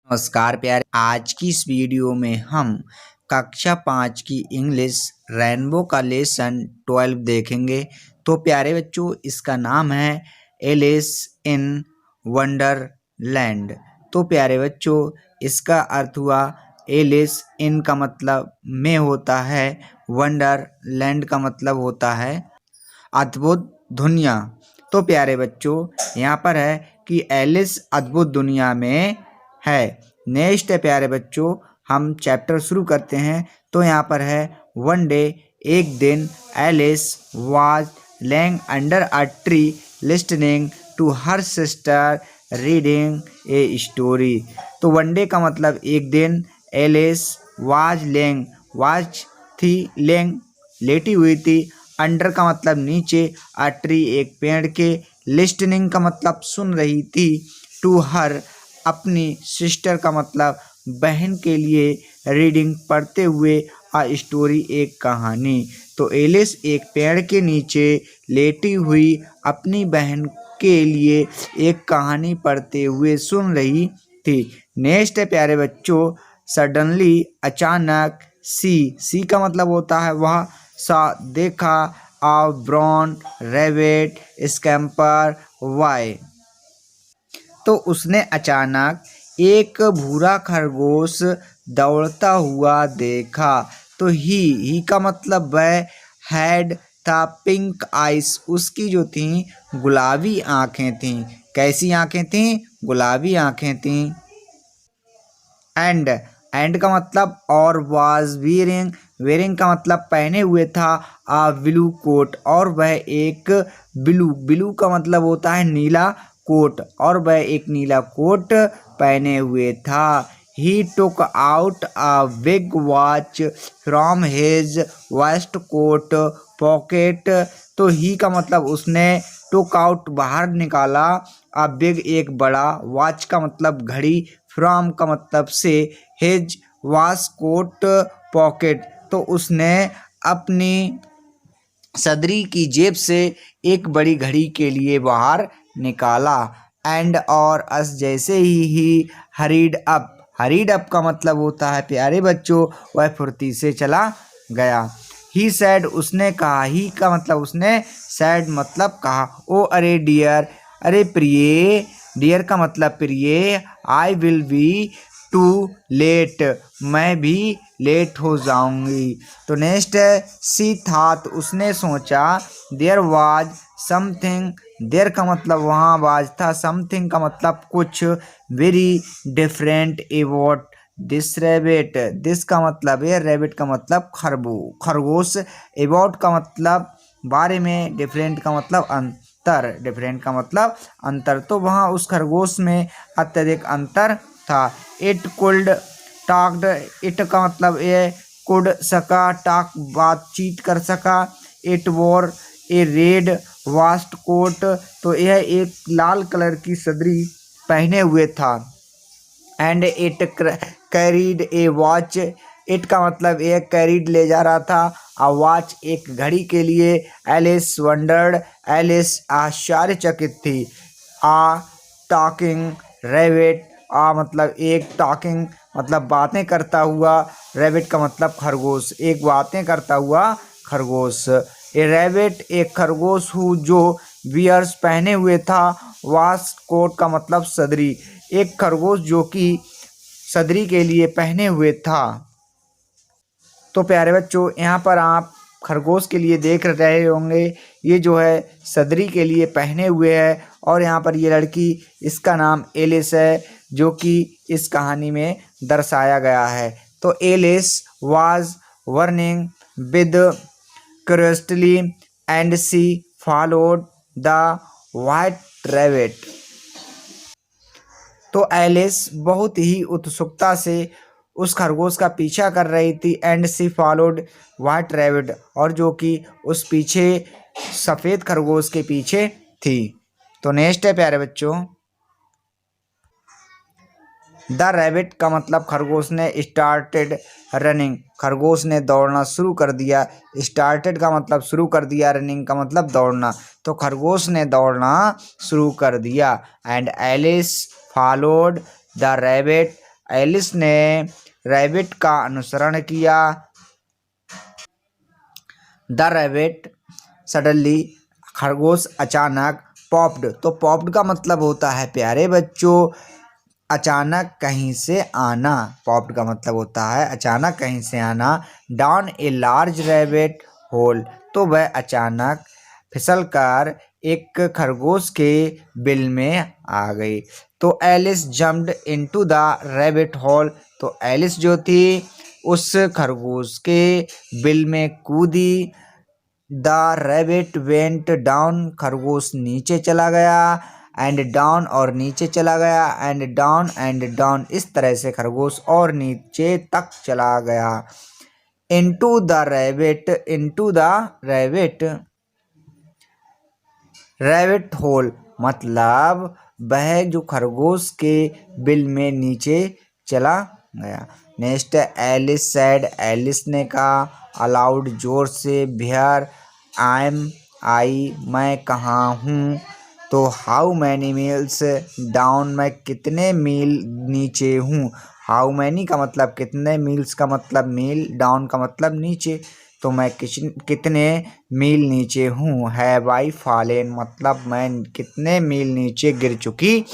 नमस्कार प्यारे। आज की इस वीडियो में हम कक्षा 5 की इंग्लिश रेनबो का लेसन 12 देखेंगे। तो प्यारे बच्चों, इसका नाम है एलिस इन वंडरलैंड। तो प्यारे बच्चों, इसका अर्थ हुआ एलिस इन का मतलब में होता है, वंडरलैंड का मतलब होता है अद्भुत दुनिया। तो प्यारे बच्चों, यहाँ पर है कि एलिस अद्भुत दुनिया में है। नेक्स्ट है प्यारे बच्चों, हम चैप्टर शुरू करते हैं। तो यहाँ पर है वन डे, एक दिन, Alice was laying under a tree listening to her sister reading a story. तो वन डे का मतलब एक दिन, एलिस वाज लेइंग, वाज थी, लेइंग लेटी हुई थी, अंडर का मतलब नीचे, अ ट्री एक पेड़ के, लिस्टनिंग का मतलब सुन रही थी, टू हर अपनी सिस्टर का मतलब बहन के लिए, रीडिंग पढ़ते हुए, अ स्टोरी एक कहानी। तो एलिस एक पेड़ के नीचे लेटी हुई अपनी बहन के लिए एक कहानी पढ़ते हुए सुन रही थी। नेक्स्ट है प्यारे बच्चों, सडनली अचानक, सी का मतलब होता है वह, सा देखा, आ ब्राउन रैबिट स्कैम्पर वाई। तो उसने अचानक एक भूरा खरगोश दौड़ता हुआ देखा। तो ही का मतलब वह, हैड था पिंक आइस, उसकी जो थी गुलाबी आंखें थीं। कैसी आंखें थीं? गुलाबी आंखें थीं। एंड का मतलब और, वाज वेयरिंग, वेयरिंग का मतलब पहने हुए था, आ ब्लू कोट, और वह एक ब्लू का मतलब होता है नीला कोट, और वह एक नीला कोट पहने हुए था। He took out a big watch from his waist coat pocket. तो ही का मतलब उसने, टुक आउट बाहर निकाला, अ बिग एक बड़ा, वॉच का मतलब घड़ी, फ्रॉम का मतलब से, हिज वास कोट पॉकेट तो उसने अपनी सदरी की जेब से एक बड़ी घड़ी के लिए बाहर निकाला। एंड और अस जैसे ही हरीड अप का मतलब होता है प्यारे बच्चों, वह फुर्ती से चला गया। ही सैड, उसने कहा, ही का मतलब उसने, सैड मतलब कहा, ओ अरे डियर, अरे प्रिय, डियर का मतलब प्रिय, I will be too late, मैं भी लेट हो जाऊंगी। तो नेक्स्ट है सी थाट, उसने सोचा, देयर वाज समथिंग, देयर का मतलब वहाँ, वाज था, समथिंग का मतलब कुछ, very different about this rabbit, this का मतलब है, रैबिट का मतलब खरगोश, अबाउट का मतलब बारे में, डिफरेंट का मतलब अंतर, डिफरेंट का मतलब अंतर। तो वहाँ उस खरगोश में अत्यधिक अंतर था। इट कुल्ड टॉक्ड, इट का मतलब ये, कुड सका, टॉक बातचीत कर सका, इट वोर ए रेड वास्ट कोट, तो यह एक लाल कलर की सदरी पहने हुए था। And it carried A watch, it का मतलब एक कैरीड ले जा रहा था, आ वॉच एक घड़ी के लिए। एलिस वंडर्ड, एलिस आश्चर्यचकित थी। आ टॉकिंग रैबिट, आ मतलब एक, टॉकिंग मतलब बातें करता हुआ, रैबिट का मतलब खरगोश, एक बातें करता हुआ खरगोश। ए रैबिट एक खरगोश हूँ जो वियर्स पहने हुए था, वास कोट का मतलब सदरी, एक खरगोश जो कि सदरी के लिए पहने हुए था। तो प्यारे बच्चों, यहाँ पर आप खरगोश के लिए देख रहे होंगे, ये जो है सदरी के लिए पहने हुए है, और यहाँ पर ये लड़की, इसका नाम एलिस है, जो कि इस कहानी में दर्शाया गया है। तो Alice was burning with curiosity and she followed the white rabbit. तो एलिस बहुत ही उत्सुकता से उस खरगोश का पीछा कर रही थी, and she followed white rabbit, और जो कि उस पीछे सफ़ेद खरगोश के पीछे थी। तो नेक्स्ट है प्यारे बच्चों, द रैबिट का मतलब खरगोश ने, स्टार्टेड रनिंग, खरगोश ने दौड़ना शुरू कर दिया, स्टार्टेड का मतलब शुरू कर दिया, रनिंग का मतलब दौड़ना, तो खरगोश ने दौड़ना शुरू कर दिया। And Alice followed the rabbit, Alice ने रैबिट का अनुसरण किया। द रैबिट सडनली, खरगोश अचानक। पॉप्ड, तो पॉप्ड का मतलब होता है प्यारे बच्चों अचानक कहीं से आना। पॉप्ड का मतलब होता है अचानक कहीं से आना। Down a large rabbit hole, तो वह अचानक फिसलकर एक खरगोश के बिल में आ गई। तो Alice jumped into the rabbit hole, तो एलिस जो थी उस खरगोश के बिल में कूदी। द रैबिट वेंट डाउन, खरगोश नीचे चला गया। एंड डाउन, और नीचे चला गया। एंड डाउन, इस तरह से खरगोश और नीचे तक चला गया। Into the rabbit, into the rabbit, rabbit hole मतलब वह जो खरगोश के बिल में नीचे चला गया। नेक्स्ट एलिस सैड, एलिस ने कहा अलाउड, जोर से। वेयर आई, मैं कहाँ हूँ। तो हाउ मैनी मील्स डाउन, मैं कितने मील नीचे हूँ। हाउ मैनी का मतलब कितने, मील्स का मतलब मील, डाउन का मतलब नीचे। तो मैं कितने मील नीचे हूँ। हैव आई फॉलन मतलब मैं कितने मील नीचे गिर चुकी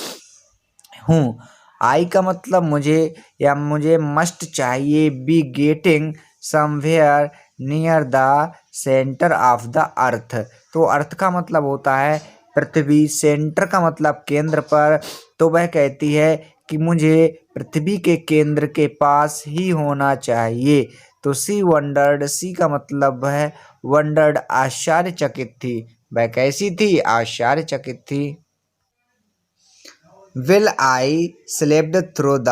हूँ। आई का मतलब मुझे या मुझे मस्ट चाहिए। Be getting somewhere near the centre of the earth, तो अर्थ का मतलब होता है पृथ्वी, सेंटर का मतलब केंद्र पर। तो वह कहती है कि मुझे पृथ्वी के केंद्र के पास ही होना चाहिए। तो सी वंडर्ड, सी का मतलब है वंडर्ड, आश्चर्यचकित थी। वह कैसी थी, आश्चर्यचकित थी। Will I slipped through the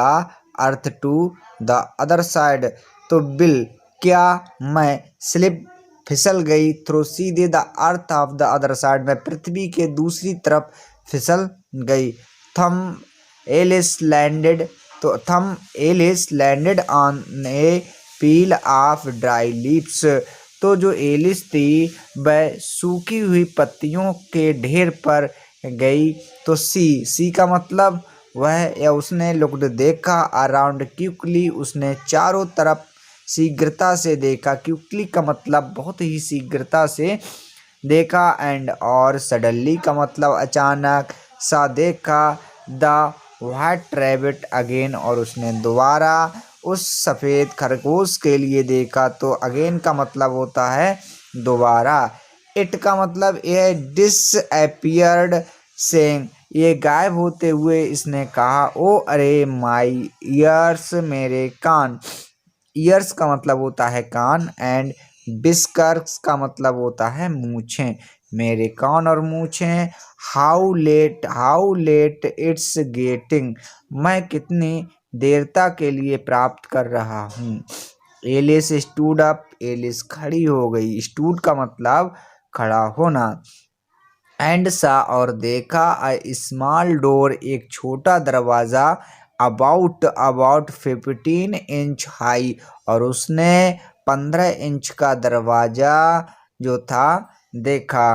earth to the other side, तो विल क्या मैं स्लिप फिसल गई, थ्रू सीधे the earth of the other side, में पृथ्वी के दूसरी तरफ फिसल गई। थम एलिस लैंडेड, तो thump Alice landed on a pile of dry leaves, तो जो एलिस थी वह सूखी हुई पत्तियों के ढेर पर गई। तो सी का मतलब वह या उसने लुक्ड देखा। अराउंड क्विकली, उसने चारों तरफ शीघ्रता से देखा। क्विकली का मतलब बहुत ही शीघ्रता से देखा। एंड और सडनली का मतलब अचानक। सा देखा द व्हाइट रैबिट अगेन, और उसने दोबारा उस सफ़ेद खरगोश के लिए देखा। तो अगेन का मतलब होता है दोबारा। इट का मतलब ये डिसअपियर्ड सेइंग, ये गायब होते हुए इसने कहा ओ अरे माई ईयर्स, मेरे कान। ईयर्स का मतलब होता है कान। एंड बिस्कर्स का मतलब होता है मूछें, मेरे कान और मूछें। हाउ लेट इट्स गेटिंग, मैं कितनी देरता के लिए प्राप्त कर रहा हूँ। एलिस स्टूड अप, एलिस खड़ी हो गई। स्टूड का मतलब खड़ा होना। एंड सा और देखा अ स्मॉल डोर, एक छोटा दरवाज़ा। अबाउट 15 इंच हाई, और उसने 15 इंच का दरवाज़ा जो था देखा।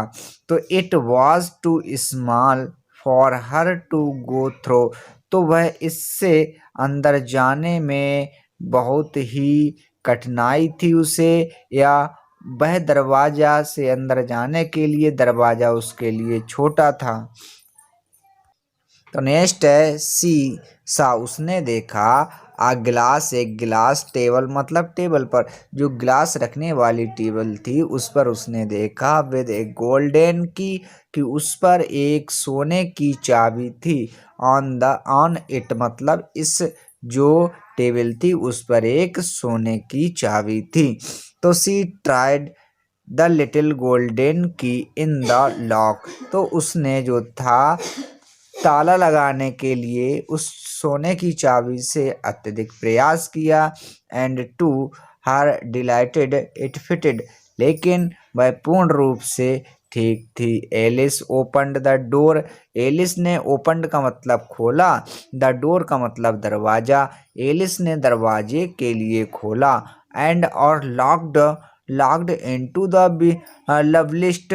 तो it was too small for her to go through, तो वह इससे अंदर जाने में बहुत ही कठिनाई थी उसे, या वह दरवाजा से अंदर जाने के लिए दरवाजा उसके लिए छोटा था। तो नेक्स्ट है सी सा, उसने देखा आ गिलास, एक गिलास। टेबल मतलब टेबल पर, जो गिलास रखने वाली टेबल थी उस पर उसने देखा। विद ए गोल्डन की, कि उस पर एक सोने की चाबी थी। ऑन इट मतलब इस जो टेबल थी उस पर एक सोने की चाबी थी। तो सी ट्राइड द लिटिल गोल्डन की इन द लॉक, तो उसने जो था ताला लगाने के लिए उस सोने की चाबी से अत्यधिक प्रयास किया। And to her delighted it fitted, लेकिन वह पूर्ण रूप से ठीक थी। Alice opened the door, Alice ने ओपनड का मतलब खोला, द डोर का मतलब दरवाज़ा, एलिस ने दरवाजे के लिए खोला। एंड और लॉक्ड इनटू द लवलिस्ट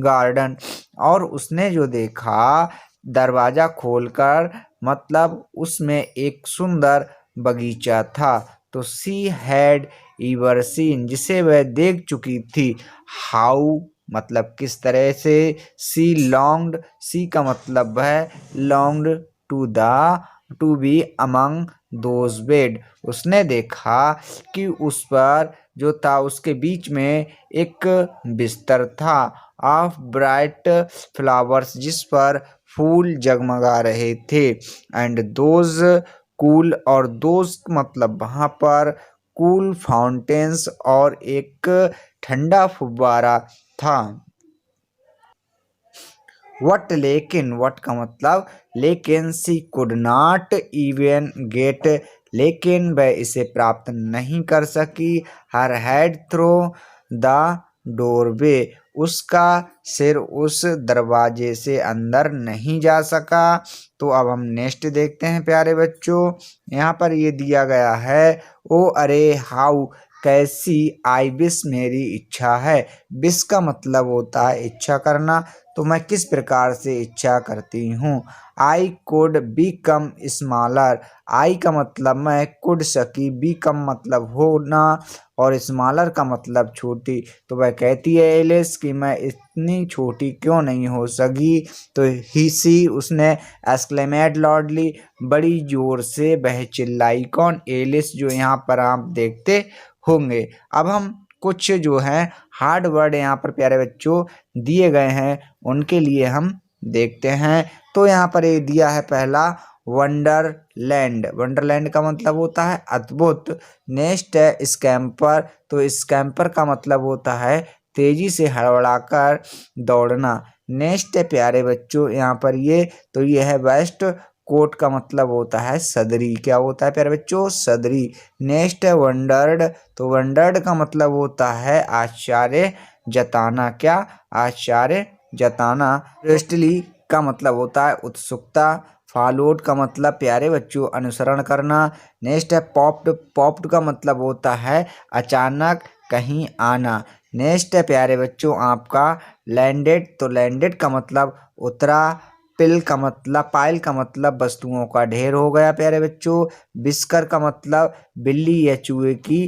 गार्डन, और उसने जो देखा दरवाज़ा खोलकर मतलब उसमें एक सुंदर बगीचा था। तो सी हैड ईवर सीन, जिसे वह देख चुकी थी। हाउ मतलब किस तरह से। सी लॉन्ग्ड, सी का मतलब है longed to be among those bed. उसने देखा कि उस पर जो था उसके बीच में एक बिस्तर था ऑफ ब्राइट फ्लावर्स, जिस पर फूल जगमगा रहे थे। एंड दोज कूल, और दोज मतलब वहाँ पर कूल फाउंटेन्स, और एक ठंडा फुव्वारा था। वट लेकिन, वट का मतलब लेकिन, she could not even get, लेकिन वह इसे प्राप्त नहीं कर सकी। Her head through the doorway, उसका सिर उस दरवाजे से अंदर नहीं जा सका। तो अब हम नेक्स्ट देखते हैं प्यारे बच्चों। यहाँ पर ये दिया गया है, ओ अरे हाउ, कैसी, आई विश मेरी इच्छा है। विश का मतलब होता है इच्छा करना। तो मैं किस प्रकार से इच्छा करती हूँ। I could become smaller, I का मतलब मैं, कुड सकी, बी कम मतलब होना, और स्मॉलर का मतलब छोटी। तो वह कहती है एलिस कि मैं इतनी छोटी क्यों नहीं हो सकी। तो ही सी, उसने एक्सक्लेमेड लाउडली, बड़ी जोर से वह चिल्लाई। कौन, एलिस, जो यहाँ पर आप देखते होंगे। अब हम कुछ जो है हार्ड वर्ड यहाँ पर प्यारे बच्चों दिए गए हैं, उनके लिए हम देखते हैं। तो यहाँ पर ये दिया है पहला वंडरलैंड। वंडरलैंड का मतलब होता है अद्भुत। नेक्स्ट है स्कैम्पर। तो स्कैम्पर का मतलब होता है तेजी से हड़बड़ाकर दौड़ना। नेक्स्ट है प्यारे बच्चों यहाँ पर ये, तो ये है वेस्ट कोट का मतलब होता है सदरी। क्या होता है प्यारे बच्चों, सदरी। नेक्स्ट है वंडर्ड। तो वंडर्ड का मतलब होता है आश्चर्य जताना। क्या, आश्चर्य जताना। क्यूरियोसिटी का मतलब होता है उत्सुकता। फॉलोड का मतलब प्यारे बच्चों अनुसरण करना। नेक्स्ट है पॉप्ड। पॉप्ड का मतलब होता है अचानक कहीं आना। नेक्स्ट है प्यारे बच्चों आपका लैंडेड। तो लैंडेड का मतलब उतरा। पाइल का मतलब वस्तुओं का ढेर हो गया प्यारे बच्चों। बिस्कर का मतलब बिल्ली या चूहे की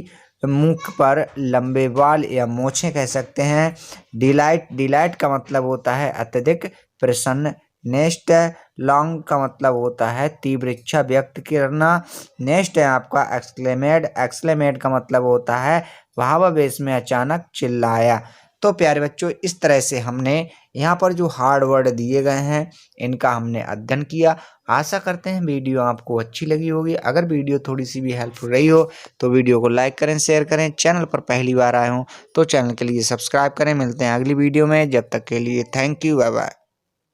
मुख पर लंबे बाल या मोछें कह सकते हैं। डिलाइट का मतलब होता है अत्यधिक प्रसन्न। नेक्स्ट है लॉन्ग का मतलब होता है तीव्र इच्छा व्यक्त करना। नेक्स्ट है आपका एक्सक्लेमेड का मतलब होता है भावावेश में अचानक चिल्लाया। तो प्यारे बच्चों इस तरह से हमने यहाँ पर जो हार्ड वर्ड दिए गए हैं इनका हमने अध्ययन किया। आशा करते हैं वीडियो आपको अच्छी लगी होगी। अगर वीडियो थोड़ी सी भी हेल्पफुल रही हो तो वीडियो को लाइक करें, शेयर करें। चैनल पर पहली बार आए हों तो चैनल के लिए सब्सक्राइब करें। मिलते हैं अगली वीडियो में, जब तक के लिए थैंक यू, बाय बाय।